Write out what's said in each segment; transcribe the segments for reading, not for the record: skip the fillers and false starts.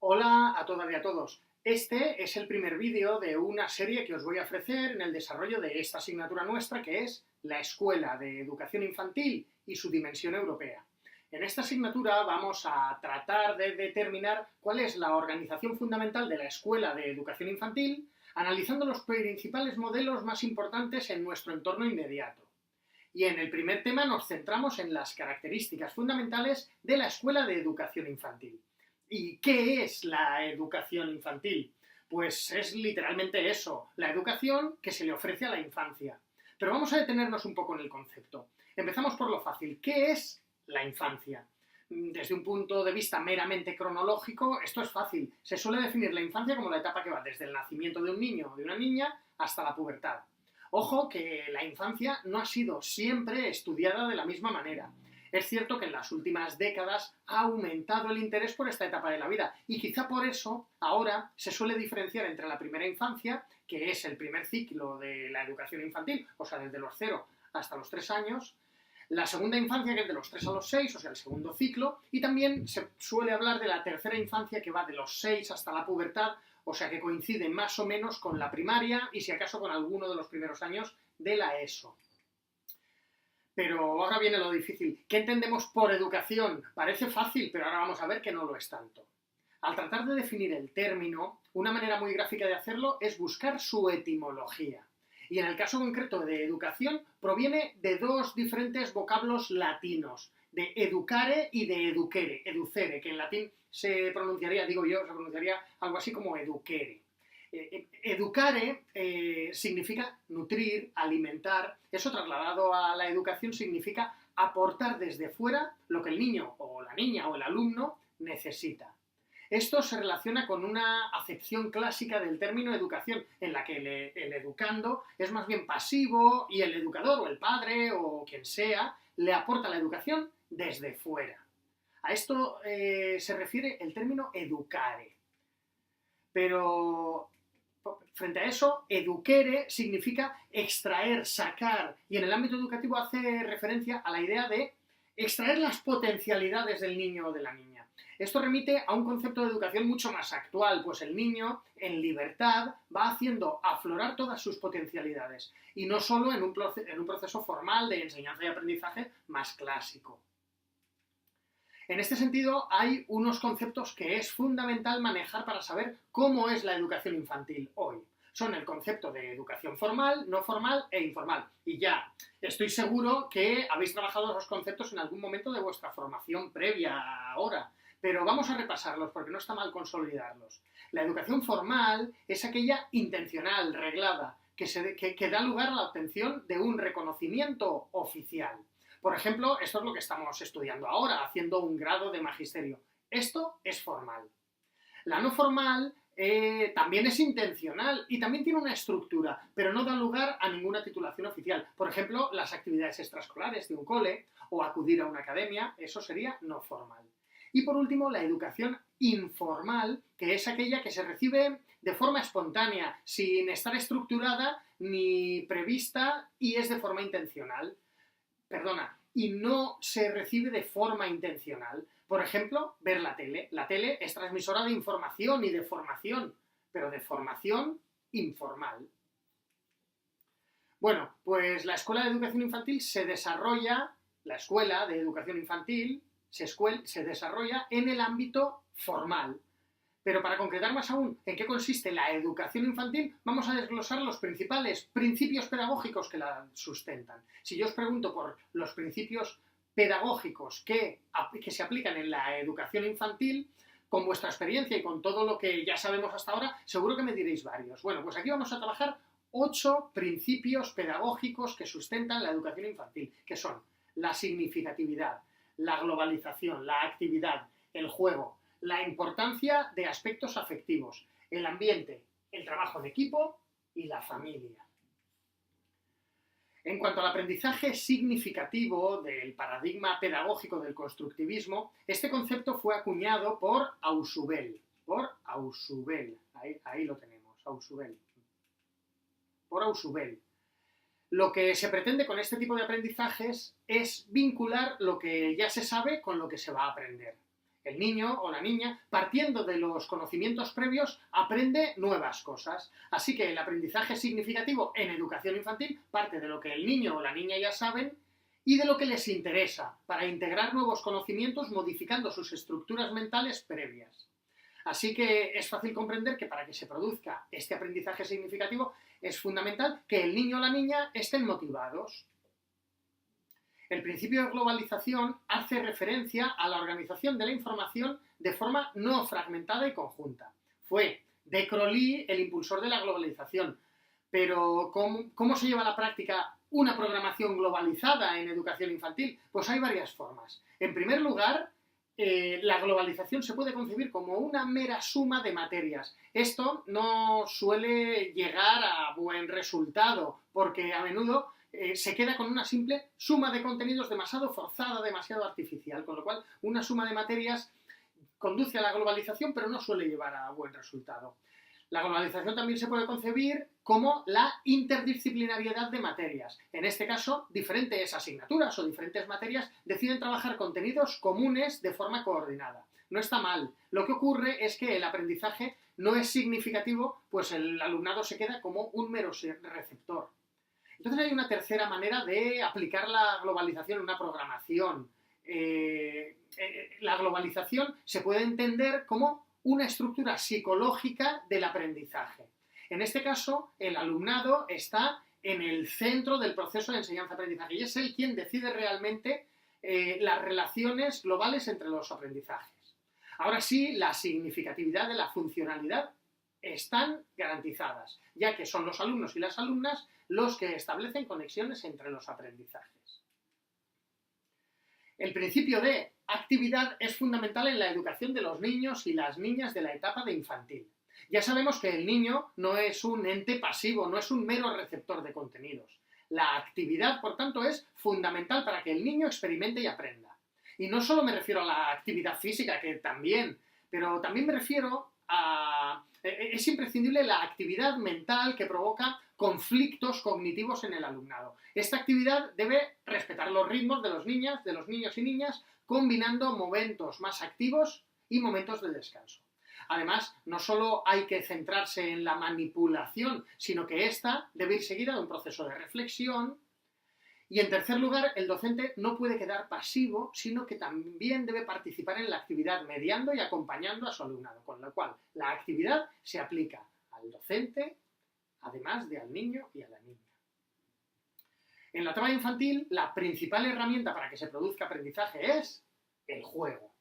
Hola a todas y a todos. Este es el primer vídeo de una serie que os voy a ofrecer en el desarrollo de esta asignatura nuestra, que es la Escuela de Educación Infantil y su dimensión europea. En esta asignatura vamos a tratar de determinar cuál es la organización fundamental de la Escuela de Educación Infantil, analizando los principales modelos más importantes en nuestro entorno inmediato. Y en el primer tema nos centramos en las características fundamentales de la Escuela de Educación Infantil. ¿Y qué es la educación infantil? Pues es literalmente eso, la educación que se le ofrece a la infancia. Pero vamos a detenernos un poco en el concepto. Empezamos por lo fácil. ¿Qué es la infancia? Desde un punto de vista meramente cronológico, esto es fácil. Se suele definir la infancia como la etapa que va desde el nacimiento de un niño o de una niña hasta la pubertad. Ojo que la infancia no ha sido siempre estudiada de la misma manera. Es cierto que en las últimas décadas ha aumentado el interés por esta etapa de la vida y quizá por eso ahora se suele diferenciar entre la primera infancia, que es el primer ciclo de la educación infantil, o sea, desde los 0 hasta los 3 años, la segunda infancia, que es de los 3 a los 6, o sea, el segundo ciclo, y también se suele hablar de la tercera infancia, que va de los 6 hasta la pubertad, o sea, que coincide más o menos con la primaria y si acaso con alguno de los primeros años de la ESO. Pero ahora viene lo difícil. ¿Qué entendemos por educación? Parece fácil, pero ahora vamos a ver que no lo es tanto. Al tratar de definir el término, una manera muy gráfica de hacerlo es buscar su etimología. Y en el caso concreto de educación, proviene de dos diferentes vocablos latinos, de educare y de educere, educere, que en latín se pronunciaría, digo yo, se pronunciaría algo así como eduquere. Educare significa nutrir, alimentar. Eso trasladado a la educación significa aportar desde fuera lo que el niño o la niña o el alumno necesita. Esto se relaciona con una acepción clásica del término educación, en la que el educando es más bien pasivo y el educador o el padre o quien sea le aporta la educación desde fuera. A esto se refiere el término educare. Pero frente a eso, eduquere significa extraer, sacar, y en el ámbito educativo hace referencia a la idea de extraer las potencialidades del niño o de la niña. Esto remite a un concepto de educación mucho más actual, pues el niño, en libertad, va haciendo aflorar todas sus potencialidades, y no solo en un proceso formal de enseñanza y aprendizaje más clásico. En este sentido, hay unos conceptos que es fundamental manejar para saber cómo es la educación infantil hoy. Son el concepto de educación formal, no formal e informal. Y ya, estoy seguro que habéis trabajado esos conceptos en algún momento de vuestra formación previa ahora, pero vamos a repasarlos porque no está mal consolidarlos. La educación formal es aquella intencional, reglada, que da lugar a la obtención de un reconocimiento oficial. Por ejemplo, esto es lo que estamos estudiando ahora, haciendo un grado de magisterio. Esto es formal. La no formal también es intencional y también tiene una estructura, pero no da lugar a ninguna titulación oficial. Por ejemplo, las actividades extraescolares de un cole o acudir a una academia, eso sería no formal. Y por último, la educación informal, que es aquella que se recibe de forma espontánea, sin estar estructurada ni prevista y es de forma intencional. Y no se recibe de forma intencional. Por ejemplo, ver la tele. La tele es transmisora de información y de formación, pero de formación informal. Bueno, pues la Escuela de Educación Infantil se desarrolla, la Escuela de Educación Infantil se desarrolla en el ámbito formal. Pero para concretar más aún en qué consiste la educación infantil, vamos a desglosar los principales principios pedagógicos que la sustentan. Si yo os pregunto por los principios pedagógicos que se aplican en la educación infantil, con vuestra experiencia y con todo lo que ya sabemos hasta ahora, seguro que me diréis varios. Bueno, pues aquí vamos a trabajar 8 principios pedagógicos que sustentan la educación infantil, que son la significatividad, la globalización, la actividad, el juego, la importancia de aspectos afectivos, el ambiente, el trabajo en equipo y la familia. En cuanto al aprendizaje significativo del paradigma pedagógico del constructivismo, este concepto fue acuñado por Ausubel. Ausubel. Ahí lo tenemos, Ausubel. Por Ausubel. Lo que se pretende con este tipo de aprendizajes es vincular lo que ya se sabe con lo que se va a aprender. El niño o la niña, partiendo de los conocimientos previos, aprende nuevas cosas. Así que el aprendizaje significativo en educación infantil parte de lo que el niño o la niña ya saben y de lo que les interesa, para integrar nuevos conocimientos modificando sus estructuras mentales previas. Así que es fácil comprender que para que se produzca este aprendizaje significativo es fundamental que el niño o la niña estén motivados. El principio de globalización hace referencia a la organización de la información de forma no fragmentada y conjunta. Fue de Crowley el impulsor de la globalización. Pero ¿cómo se lleva a la práctica una programación globalizada en educación infantil? Pues hay varias formas. En primer lugar, la globalización se puede concebir como una mera suma de materias. Esto no suele llegar a buen resultado, porque a menudo se queda con una simple suma de contenidos demasiado forzada, demasiado artificial, con lo cual una suma de materias conduce a la globalización, pero no suele llevar a buen resultado. La globalización también se puede concebir como la interdisciplinariedad de materias. En este caso, diferentes asignaturas o diferentes materias deciden trabajar contenidos comunes de forma coordinada. No está mal. Lo que ocurre es que el aprendizaje no es significativo, pues el alumnado se queda como un mero receptor. Entonces hay una tercera manera de aplicar la globalización en una programación. La globalización se puede entender como una estructura psicológica del aprendizaje. En este caso, el alumnado está en el centro del proceso de enseñanza-aprendizaje y es él quien decide realmente las relaciones globales entre los aprendizajes. Ahora sí, la significatividad de la funcionalidad están garantizadas, ya que son los alumnos y las alumnas los que establecen conexiones entre los aprendizajes. El principio de actividad es fundamental en la educación de los niños y las niñas de la etapa de infantil. Ya sabemos que el niño no es un ente pasivo, no es un mero receptor de contenidos. La actividad, por tanto, es fundamental para que el niño experimente y aprenda. Y no solo me refiero a la actividad física, que también, pero también me refiero a... Es imprescindible la actividad mental que provoca conflictos cognitivos en el alumnado. Esta actividad debe respetar los ritmos de los niños y niñas, combinando momentos más activos y momentos de descanso. Además, no solo hay que centrarse en la manipulación, sino que ésta debe ir seguida de un proceso de reflexión. Y en tercer lugar, el docente no puede quedar pasivo, sino que también debe participar en la actividad, mediando y acompañando a su alumnado, con lo cual la actividad se aplica al docente, además de al niño y a la niña. En la etapa infantil, la principal herramienta para que se produzca aprendizaje es el juego.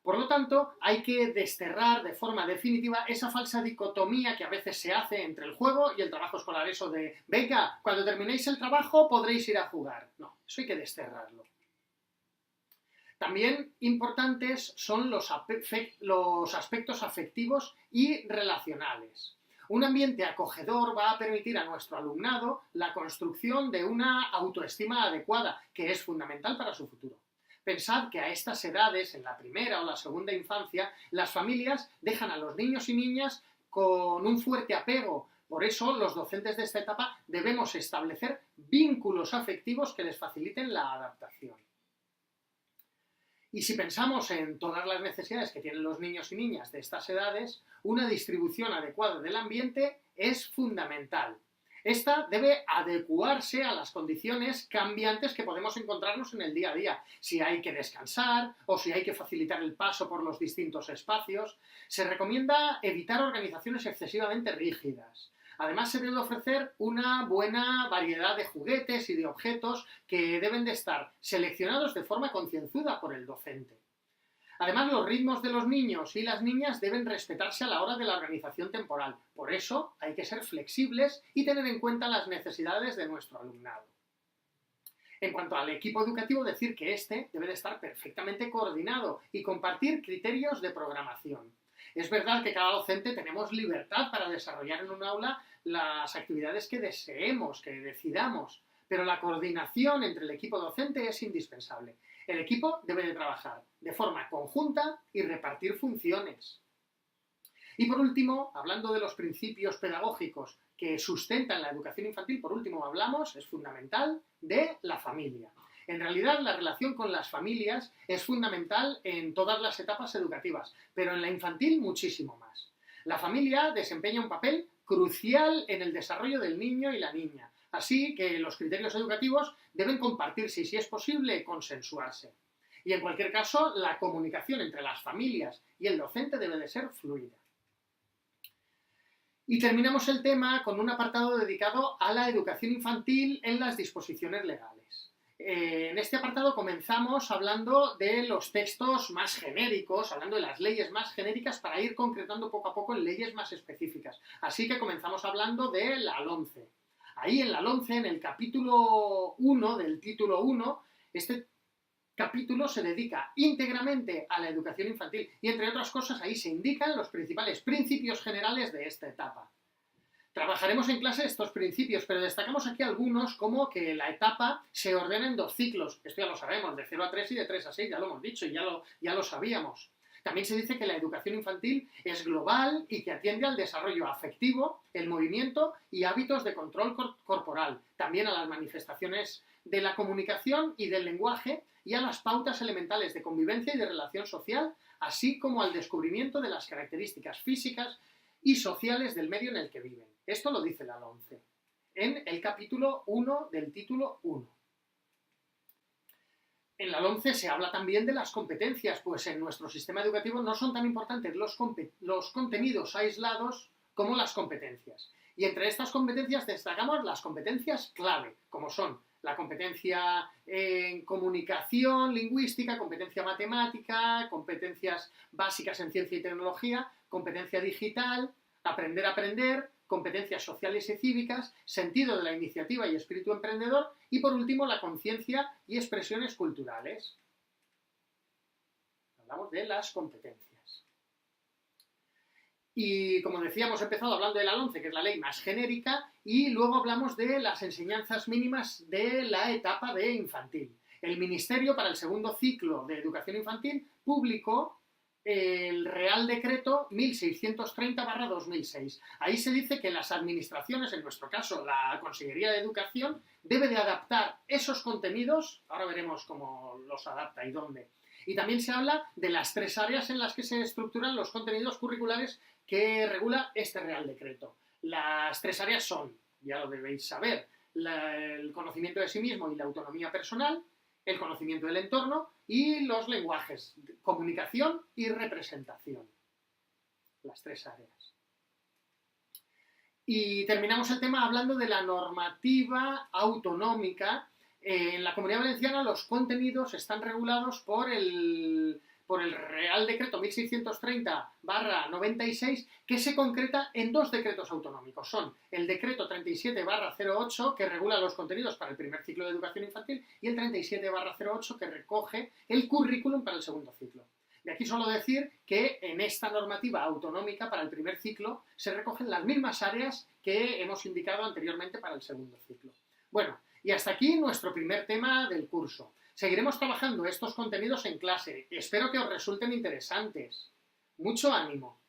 Por lo tanto, hay que desterrar de forma definitiva esa falsa dicotomía que a veces se hace entre el juego y el trabajo escolar. Eso de, venga, cuando terminéis el trabajo podréis ir a jugar. No, eso hay que desterrarlo. También importantes son los aspectos afectivos y relacionales. Un ambiente acogedor va a permitir a nuestro alumnado la construcción de una autoestima adecuada, que es fundamental para su futuro. Pensad que a estas edades, en la primera o la segunda infancia, las familias dejan a los niños y niñas con un fuerte apego. Por eso, los docentes de esta etapa debemos establecer vínculos afectivos que les faciliten la adaptación. Y si pensamos en todas las necesidades que tienen los niños y niñas de estas edades, una distribución adecuada del ambiente es fundamental. Esta debe adecuarse a las condiciones cambiantes que podemos encontrarnos en el día a día. Si hay que descansar o si hay que facilitar el paso por los distintos espacios. Se recomienda evitar organizaciones excesivamente rígidas. Además, se debe ofrecer una buena variedad de juguetes y de objetos que deben de estar seleccionados de forma concienzuda por el docente. Además, los ritmos de los niños y las niñas deben respetarse a la hora de la organización temporal. Por eso, hay que ser flexibles y tener en cuenta las necesidades de nuestro alumnado. En cuanto al equipo educativo, decir que este debe de estar perfectamente coordinado y compartir criterios de programación. Es verdad que cada docente tenemos libertad para desarrollar en un aula las actividades que deseemos, que decidamos, pero la coordinación entre el equipo docente es indispensable. El equipo debe de trabajar de forma conjunta y repartir funciones. Y por último, hablando de los principios pedagógicos que sustentan la educación infantil, por último hablamos, es fundamental, de la familia. En realidad, la relación con las familias es fundamental en todas las etapas educativas, pero en la infantil muchísimo más. La familia desempeña un papel crucial en el desarrollo del niño y la niña, así que los criterios educativos deben compartirse y, si es posible, consensuarse. Y en cualquier caso, la comunicación entre las familias y el docente debe de ser fluida. Y terminamos el tema con un apartado dedicado a la educación infantil en las disposiciones legales. En este apartado comenzamos hablando de los textos más genéricos, hablando de las leyes más genéricas para ir concretando poco a poco en leyes más específicas. Así que comenzamos hablando de la LOMCE. Ahí en la LOMCE, en el capítulo 1 del título 1, este capítulo se dedica íntegramente a la educación infantil y, entre otras cosas, ahí se indican los principales principios generales de esta etapa. Trabajaremos en clase estos principios, pero destacamos aquí algunos, como que la etapa se ordena en 2 ciclos. Esto ya lo sabemos, de 0 a 3 y de 3 a 6, ya lo hemos dicho y ya lo sabíamos. También se dice que la educación infantil es global y que atiende al desarrollo afectivo, el movimiento y hábitos de control corporal, también a las manifestaciones de la comunicación y del lenguaje y a las pautas elementales de convivencia y de relación social, así como al descubrimiento de las características físicas y sociales del medio en el que viven. Esto lo dice la LOMCE en el capítulo 1 del título 1. En la LOMCE se habla también de las competencias, pues en nuestro sistema educativo no son tan importantes los contenidos aislados como las competencias. Y entre estas competencias destacamos las competencias clave, como son la competencia en comunicación lingüística, competencia matemática, competencias básicas en ciencia y tecnología, competencia digital, aprender a aprender, competencias sociales y cívicas, sentido de la iniciativa y espíritu emprendedor y, por último, la conciencia y expresiones culturales. Hablamos de las competencias. Y, como decíamos, he empezado hablando de la LOMCE, que es la ley más genérica, y luego hablamos de las enseñanzas mínimas de la etapa de infantil. El Ministerio, para el segundo ciclo de educación infantil, publicó el Real Decreto 1630/2006. Ahí se dice que las administraciones, en nuestro caso la Consellería de Educación, debe de adaptar esos contenidos, ahora veremos cómo los adapta y dónde. Y también se habla de las 3 áreas en las que se estructuran los contenidos curriculares que regula este Real Decreto. Las 3 áreas son, ya lo debéis saber, el conocimiento de sí mismo y la autonomía personal, el conocimiento del entorno y los lenguajes, comunicación y representación. Las 3 áreas. Y terminamos el tema hablando de la normativa autonómica. En la Comunidad Valenciana los contenidos están regulados por el Real Decreto 1630/96, que se concreta en 2 decretos autonómicos. Son el Decreto 37/08, que regula los contenidos para el primer ciclo de educación infantil, y el 37/08, que recoge el currículum para el segundo ciclo. De aquí solo decir que en esta normativa autonómica para el primer ciclo se recogen las mismas áreas que hemos indicado anteriormente para el segundo ciclo. Bueno, y hasta aquí nuestro primer tema del curso. Seguiremos trabajando estos contenidos en clase. Espero que os resulten interesantes. Mucho ánimo.